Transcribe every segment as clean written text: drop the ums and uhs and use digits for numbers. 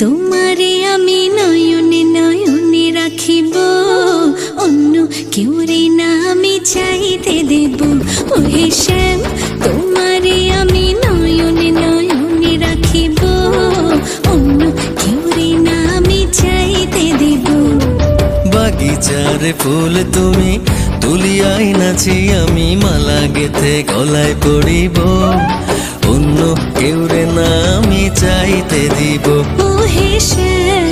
তোমারে আমি নয়নে নয়নে রাখিব, অন্য কেউ রে না আমি চাইতে দেব। ওহে শ্যাম, তোমারে আমি নয়নে নয়নে রাখিব, অন্য কেউ রে না আমি চাইতে দেব। বাগিচার ফুল তুমি তুলিয়াই নাচি আমি মালা গেথে গলায় পড়িব, অন্য কেউ রে না আমি চাইতে দিব। ওহে শ্যাম,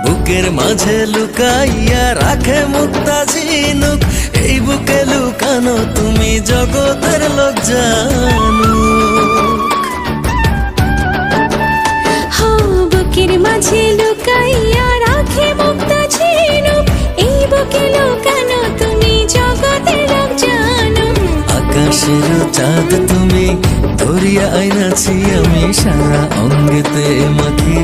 বুকের মাঝে লুকাইয়া রাখে মুক্তা ঝিনুক, এই বুকে লুকানো তুমি জগতের লোক জানুক। বুকের মাঝে লুকাইয়া রাখে মুক্তা ঝিনুক, এই বুকে লুকানো তুমি জগতের লোক জানো। আকাশের চাঁদ তুমি ধরিয়া আইনাছি আমি সারা অঙ্গেতে মাখিব,